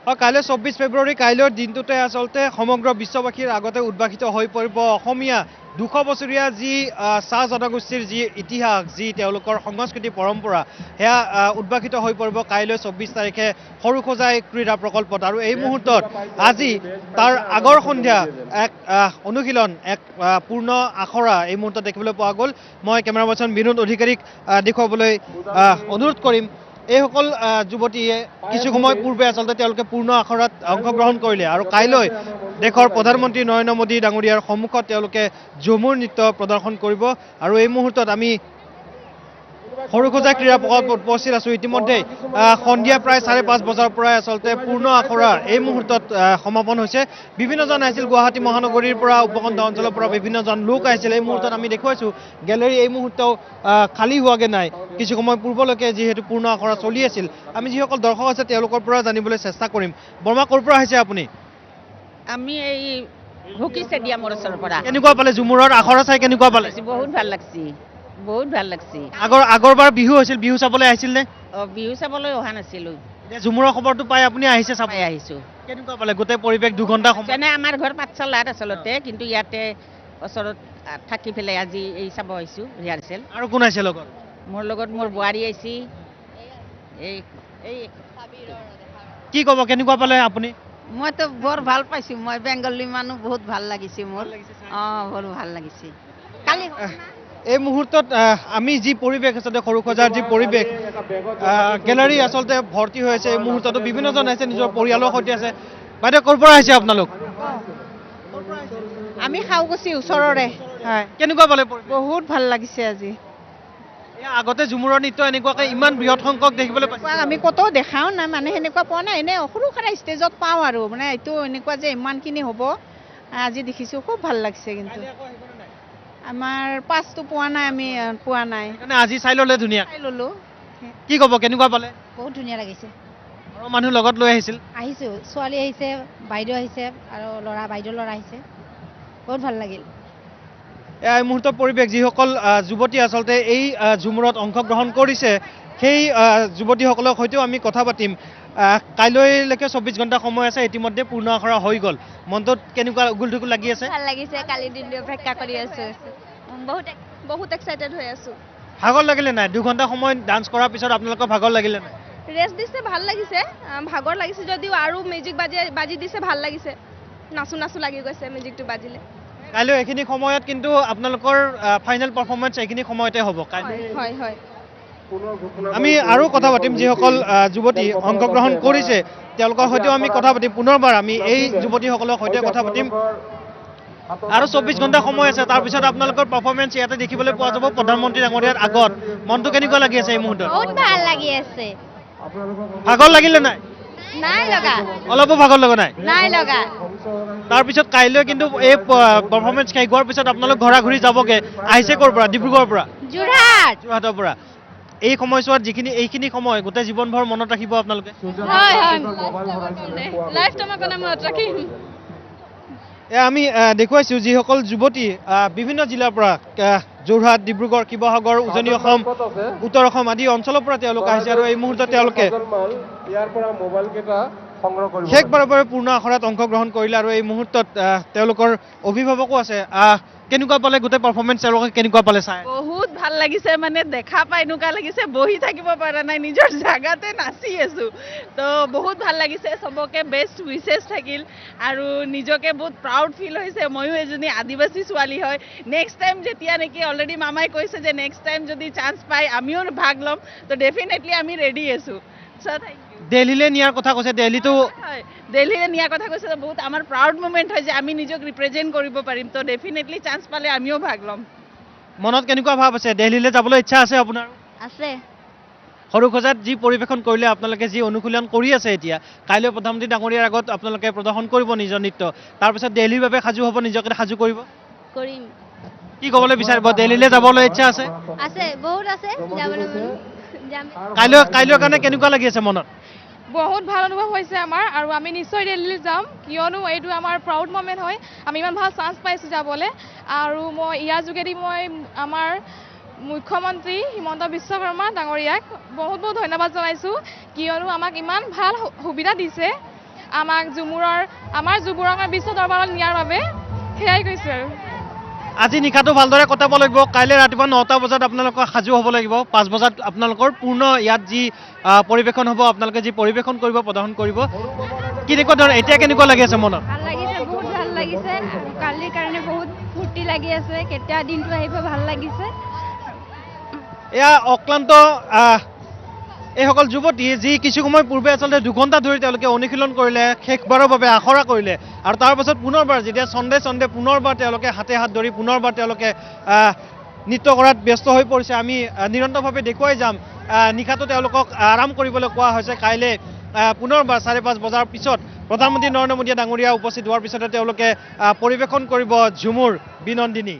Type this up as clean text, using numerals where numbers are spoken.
কাইলৈ 24 ফেব্ৰুৱাৰী কাইলৈৰ দিনটোতে আচলতে সমগ্ৰ বিশ্ববাসীৰ আগতে উদ্ভাসিত হৈ পৰিব অসমীয়া 200 বছৰীয়া যি চাহ জনগোষ্ঠীৰ যি ইতিহাস যি তেওঁলোকৰ সংস্কৃতি পৰম্পৰা সেয়া উদ্ভাসিত হৈ পৰিব কাইলৈ 24 তাৰিখে সৰুসজাই ক্ৰীড়া প্ৰকল্পত আৰু এই মুহূৰ্তত আজি তাৰ আগৰ সন্ধ্যা এক অনুশীলন এক পূৰ্ণ আখৰা এই মুহূৰ্তত দেখিবলৈ পোৱা গ'ল। মই কেমেৰা পাৰ্চন বিনোদ অধিকাৰীক দেখুৱাবলৈ অনুৰোধ কৰিম। এইসকল যুৱতীয়ে কিছু সময় পূৰ্বে আচলতে তেওঁলোকে পূৰ্ণ আখৰাত অংশগ্ৰহণ কৰিলে আৰু কাইলৈ দেশৰ প্ৰধানমন্ত্ৰী নৰেন্দ্ৰ মোদী ডাঙৰীয়াৰ সন্মুখত তেওঁলোকে ঝুমুৰ নৃত্য প্ৰদৰ্শন কৰিব আৰু এই মুহূৰ্তত আমি সৰুসজাই ক্ৰীড়া প্ৰকল্পত উপস্থিত আছোঁ। ইতিমধ্যে সন্ধিয়া প্ৰায় 5:30 বজাৰ পৰাই আচলতে পূৰ্ণ আখৰা এই মুহূৰ্তত সমাপন হৈছে। বিভিন্নজন আহিছিল গুৱাহাটী মহানগৰীৰ পৰা উপকণ্ঠ অঞ্চলৰ পৰা বিভিন্নজন লোক আহিছিল। এই মুহূৰ্তত আমি দেখুৱাইছোঁ গেলেৰী এই মুহূৰ্তও খালী হোৱাগৈ নাই। কিছু সময় পূৰ্বলৈকে যিহেতু পূৰ্ণ আখৰা চলি আছিল আমি যিসকল দৰ্শক আছে তেওঁলোকৰ পৰা জানিবলৈ চেষ্টা কৰিম। বৰ্মা ক'ৰ পৰা আহিছে আপুনি? আমি এই হকী ষ্টেডিয়ামৰ ওচৰৰ পৰা। কেনেকুৱা পালে ঝুমুৰৰ আখৰা চাই কেনেকুৱা পালে? বহুত ভাল লাগছে, বহুত ভাল লাগছে। আগৰবাৰ বিহু হৈছিল, বিহু চাবলৈ আহিছিল নে? বিহু চাবলৈ অহা নাছিলো। এতিয়া ঝুমুৰৰ খবৰটো পাই আপুনি আহিছে চাবলৈ? আহিছো। কেনেকুৱা পালে গোটেই পৰিৱেশ 2 ঘণ্টা সময়? যেনে আমাৰ ঘৰ পাঠশালাত আচলতে, কিন্তু ইয়াতে ওচৰত থাকি পেলাই আজি এই চাব আহিছো ৰিহাৰ্চেল। আৰু কোন আহিছে লগত? মোৰ লগত মোৰ বোৱাৰী আহিছে। এই এই কি ক'ব, কেনেকুৱা পালে আপুনি? মইতো বৰ ভাল পাইছো। মই বেংগলী মানুহ, বহুত ভাল লাগিছে মোৰ। বৰ ভাল লাগিছে। কালি এই মুহূৰ্তত আমি যি পৰিৱেশ আচলতে সৰুসজাৰ যি পৰিৱেশ গেলাৰী আচলতে ভৰ্তি হৈ আছে। এই মুহূৰ্ততো বিভিন্নজন আহিছে, নিজৰ পৰিয়ালৰ সৈতে আছে। বাইদেউ ক'ৰ পৰা আহিছে আপোনালোক? আমি খাওঁকুছি ওচৰৰে। হয়, কেনেকুৱা পালে? বহুত ভাল লাগিছে আজি। আগতে ঝুমুৰৰ নৃত্য এনেকুৱাকৈ ইমান বৃহৎ সংখ্যক দেখিবলৈ পাইছোঁ? আমি ক'তো দেখাও নাই, মানে সেনেকুৱা পোৱা নাই। এনেই সৰু সুৰা ষ্টেজত পাওঁ আৰু মানে এইটো এনেকুৱা যে ইমানখিনি হ'ব আজি দেখিছোঁ, খুব ভাল লাগিছে। কিন্তু আমাৰ পাছটো পোৱা নাই, আমি পোৱা নাই। আজি চাই ল'লে ধুনীয়া? চাই ল'লোঁ। কি ক'ব, কেনেকুৱা পালে? বহুত ধুনীয়া লাগিছে। আৰু মানুহ লগত লৈ আহিছিল? আহিছোঁ, ছোৱালী আহিছে, বাইদেউ আহিছে আৰু বাইদেউ ল'ৰা আহিছে। বহুত ভাল লাগিল। এই মুহূৰ্তৰ পৰিৱেশ যিসকল যুৱতী আচলতে এই ঝুমুৰত অংশগ্ৰহণ কৰিছে সেই যুৱতীসকলৰ সৈতেও আমি কথা পাতিম। কাইলৈলৈকে 24 ঘণ্টা সময় আছে, ইতিমধ্যে পূৰ্ণ আখৰা হৈ গ'ল। মনটোত কেনেকুৱা উগুল ঢুগুল লাগি আছে? ভাল লাগিছে, কালি দিনটো অপেক্ষা কৰি আছোঁ। বহুত এক্সাইটেড হৈ আছোঁ। ভাগৰ লাগিলে নাই? 2 ঘণ্টা সময় ডান্স কৰাৰ পিছত আপোনালোকৰ ভাগৰ লাগিলে নাই? ৰেষ্ট দিছে, ভাল লাগিছে। ভাগৰ লাগিছে যদিও আৰু মিউজিক বাজি দিছে, ভাল লাগিছে। নাচো নাচো লাগি গৈছে মিউজিকটো বাজিলে। কাইলৈ এইখিনি সময়ত কিন্তু আপোনালোকৰ ফাইনেল পাৰফৰ্মেঞ্চ এইখিনি সময়তে হ'ব। হয় হয়। আমি আৰু কথা পাতিম যিসকল যুৱতী অংশগ্ৰহণ কৰিছে তেওঁলোকৰ সৈতেও আমি কথা পাতিম। পুনৰবাৰ আমি এই যুৱতীসকলৰ সৈতে কথা পাতিম। আৰু 24 ঘণ্টা সময় আছে, তাৰপিছত আপোনালোকৰ পাৰফৰ্মেঞ্চ ইয়াতে দেখিবলৈ পোৱা যাব প্ৰধানমন্ত্ৰী ডাঙৰীয়াৰ আগত। মনটো কেনেকুৱা লাগি আছে এই মুহূৰ্তত? বহুত ভাল লাগি আছে। ভাগৰ লাগিলে নাই? নাই লগা। অলপো ভাগৰ লগা নাই? নাই লগা। তাৰপিছত কাইলৈ কিন্তু এই পাৰফৰ্মেঞ্চ শেষ হোৱাৰ পিছত আপোনালোক ঘৰা ঘূৰি যাবগৈ। আহিছে ক'ৰ পৰা? ডিব্ৰুগড়ৰ পৰা? যোৰহাটৰ পৰা। এই সময়ছোৱাত এইখিনি সময় গোটেই জীৱনভৰ মনত ৰাখিব আপোনালোকে? হয় হয়, লাইফ টাইমৰ কাৰণে মনত ৰাখিম। আমি দেখুৱাইছোঁ যিসকল যুৱতী বিভিন্ন জিলাৰ পৰা যোৰহাট, ডিব্ৰুগড়, শিৱসাগৰ, উজনি অসম, উত্তৰ অসম আদি অঞ্চলৰ পৰা তেওঁলোক আহিছে আৰু এই মুহূৰ্তত তেওঁলোকে শেষবাৰৰ বাবে পূৰ্ণ আখৰাত অংশগ্ৰহণ কৰিলে আৰু এই মুহূৰ্তত তেওঁলোকৰ অভিভাৱকো আছে। কেনেকুৱা পালে গোটেই পাৰফৰ্মেঞ্চ, তেওঁলোকে কেনেকুৱা পালে চাই? বহুত ভাল লাগিছে। মানে দেখা পাই এনেকুৱা লাগিছে বহি থাকিব পৰা নাই, নিজৰ জাগাতে নাচি আছো। তো বহুত ভাল লাগিছে। চবকে বেষ্ট উইচেছ থাকিল আৰু নিজকে বহুত প্ৰাউড ফিল হৈছে। ময়ো এজনী আদিবাসী ছোৱালী হয়। নেক্সট টাইম যেতিয়া নেকি অলৰেডি মামাই কৈছে যে নেক্সট টাইম যদি চান্স পায় আমিও ভাগ ল'ম, তো ডেফিনেটলি আমি ৰেডি আছোঁ। চ' থেংক ইউ। দিল্লীলৈ নিয়াৰ কথা কৈছে? দিল্লীলৈ নিয়াৰ কথা কৈছে। বহুত আমাৰ প্ৰাউড মুমেণ্ট হয় যে আমি নিজক ৰিপ্ৰেজেণ্ট কৰিব পাৰিম। তো ডেফিনেটলি চান্স পালে আমিও ভাগ ল'ম। মনত কেনেকুৱা ভাৱ আছে? দিল্লীলৈ যাবলৈ ইচ্ছা আছে আপোনাৰ? আছে। সৰুসজাত যি পৰিৱেশন কৰিলে আপোনালোকে, যি অনুশীলন কৰি আছে এতিয়া, কাইলৈ প্ৰধানমন্ত্ৰী ডাঙৰীয়াৰ আগত আপোনালোকে প্ৰদৰ্শন কৰিব নিজৰ নৃত্য। তাৰপিছত দিল্লীৰ বাবে সাজু হ'ব, নিজকে সাজু কৰিব? কৰিম। কি ক'বলৈ বিচাৰিব? দিল্লীলৈ যাবলৈ ইচ্ছা আছে? আছে, বহুত আছে যাবলৈ মন। কাইলৈৰ কাৰণে কেনেকুৱা লাগি আছে মনত? বহুত ভাল অনুভৱ হৈছে আমাৰ, আৰু আমি নিশ্চয় দিল্লীলৈ যাম, কিয়নো এইটো আমাৰ প্ৰাউড মমেণ্ট হয়। আমি ইমান ভাল চান্স পাইছোঁ যাবলৈ, আৰু মই ইয়াৰ যোগেদি মই আমাৰ মুখ্যমন্ত্ৰী হিমন্ত বিশ্ব শৰ্মা ডাঙৰীয়াক বহুত বহুত ধন্যবাদ জনাইছোঁ, কিয়নো আমাক ইমান ভাল সুবিধা দিছে আমাক আমাৰ যুৱৰঙৰ বিশ্ব দৰবাৰত নিয়াৰ বাবে সেয়াই কৈছোঁ আৰু আজি নিশাটো ভালদৰে কটাব লাগিব কাইলৈ ৰাতিপুৱা 9টা বজাত আপোনালোকৰ সাজু হ'ব লাগিব 5 বজাত আপোনালোকৰ পূৰ্ণ ইয়াত যি পৰিৱেশন হ'ব আপোনালোকে যি পৰিৱেশন কৰিব প্ৰদৰ্শন কৰিব কেনেকুৱা ধৰণৰ এতিয়া কেনেকুৱা লাগি আছে মনত ভাল লাগিছে বহুত ভাল লাগিছে কালিৰ কাৰণে বহুত ফূৰ্তি লাগি আছে কেতিয়া দিনটো আহিব ভাল লাগিছে এয়া অক্লান্ত এইসকল যুৱতী যি কিছু সময় পূৰ্বে আচলতে 2 ঘণ্টা ধৰি তেওঁলোকে অনুশীলন কৰিলে শেষবাৰৰ বাবে আখৰা কৰিলে আৰু তাৰ পাছত পুনৰবাৰ যেতিয়া সন্ধ্যে পুনৰবাৰ তেওঁলোকে হাতে হাত ধৰি পুনৰবাৰ তেওঁলোকে নৃত্য কৰাত ব্যস্ত হৈ পৰিছে আমি নিৰন্তৰভাৱে দেখুৱাই যাম নিশাটো তেওঁলোকক আৰাম কৰিবলৈ কোৱা হৈছে কাইলৈ পুনৰবাৰ 5:30 বজাৰ পিছত প্ৰধানমন্ত্ৰী নৰেন্দ্ৰ মোদী ডাঙৰীয়া উপস্থিত হোৱাৰ পিছতে তেওঁলোকে পৰিৱেশন কৰিব ঝুমুৰ বিনন্দিনী